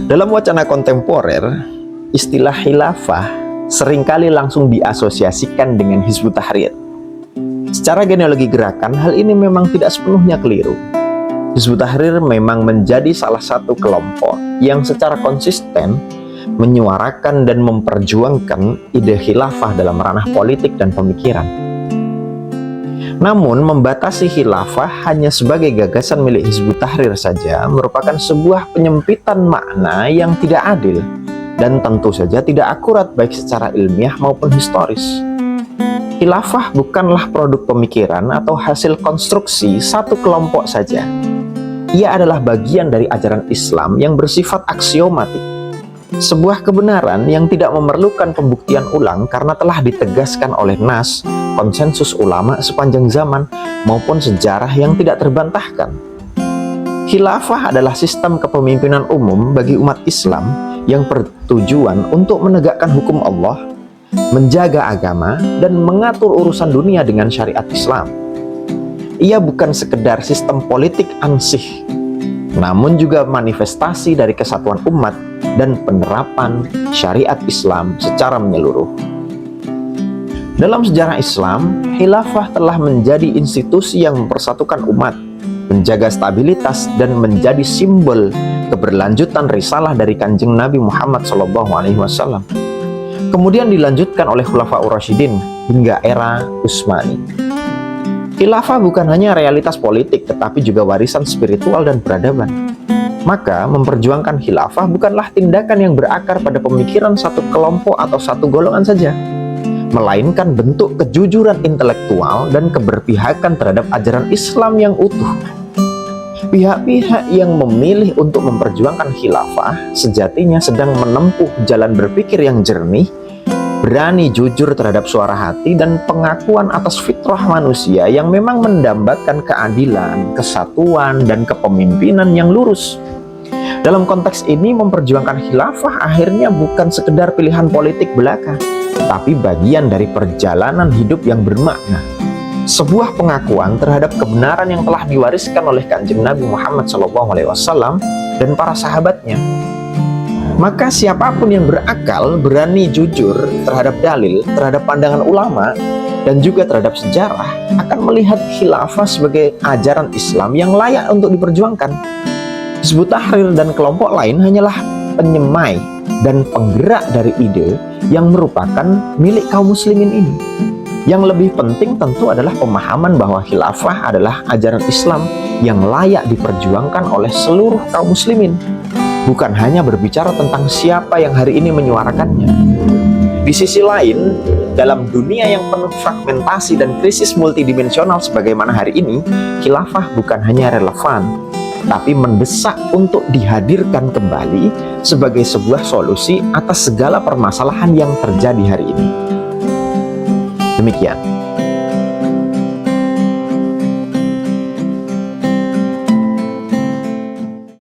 Dalam wacana kontemporer, istilah khilafah seringkali langsung diasosiasikan dengan Hizbut Tahrir. Secara genealogi gerakan, hal ini memang tidak sepenuhnya keliru. Hizbut Tahrir memang menjadi salah satu kelompok yang secara konsisten menyuarakan dan memperjuangkan ide khilafah dalam ranah politik dan pemikiran. Namun, membatasi khilafah hanya sebagai gagasan milik Hizbut Tahrir saja merupakan sebuah penyempitan makna yang tidak adil dan tentu saja tidak akurat baik secara ilmiah maupun historis. Khilafah bukanlah produk pemikiran atau hasil konstruksi satu kelompok saja. Ia adalah bagian dari ajaran Islam yang bersifat aksiomatik. Sebuah kebenaran yang tidak memerlukan pembuktian ulang karena telah ditegaskan oleh nas, konsensus ulama sepanjang zaman, maupun sejarah yang tidak terbantahkan. Khilafah adalah sistem kepemimpinan umum bagi umat Islam yang bertujuan untuk menegakkan hukum Allah, menjaga agama, dan mengatur urusan dunia dengan syariat Islam. Ia bukan sekedar sistem politik ansih, namun juga manifestasi dari kesatuan umat dan penerapan syariat Islam secara menyeluruh. Dalam sejarah Islam, khilafah telah menjadi institusi yang mempersatukan umat, menjaga stabilitas, dan menjadi simbol keberlanjutan risalah dari Kanjeng Nabi Muhammad SAW. Kemudian dilanjutkan oleh Khulafaur Rasyidin hingga era Utsmani. Khilafah bukan hanya realitas politik, tetapi juga warisan spiritual dan peradaban. Maka, memperjuangkan khilafah bukanlah tindakan yang berakar pada pemikiran satu kelompok atau satu golongan saja, melainkan bentuk kejujuran intelektual dan keberpihakan terhadap ajaran Islam yang utuh. Pihak-pihak yang memilih untuk memperjuangkan khilafah sejatinya sedang menempuh jalan berpikir yang jernih, berani jujur terhadap suara hati, dan pengakuan atas fitrah manusia yang memang mendambakan keadilan, kesatuan, dan kepemimpinan yang lurus. Dalam konteks ini, memperjuangkan khilafah akhirnya bukan sekedar pilihan politik belaka, tapi bagian dari perjalanan hidup yang bermakna. Sebuah pengakuan terhadap kebenaran yang telah diwariskan oleh Kanjeng Nabi Muhammad SAW dan para sahabatnya. Maka siapapun yang berakal, berani jujur terhadap dalil, terhadap pandangan ulama, dan juga terhadap sejarah, akan melihat khilafah sebagai ajaran Islam yang layak untuk diperjuangkan. Hizbut Tahrir dan kelompok lain hanyalah penyemai dan penggerak dari ide yang merupakan milik kaum muslimin ini. Yang lebih penting tentu adalah pemahaman bahwa khilafah adalah ajaran Islam yang layak diperjuangkan oleh seluruh kaum muslimin, bukan hanya berbicara tentang siapa yang hari ini menyuarakannya. Di sisi lain, dalam dunia yang penuh fragmentasi dan krisis multidimensional sebagaimana hari ini, khilafah bukan hanya relevan, tapi mendesak untuk dihadirkan kembali sebagai sebuah solusi atas segala permasalahan yang terjadi hari ini. Demikian.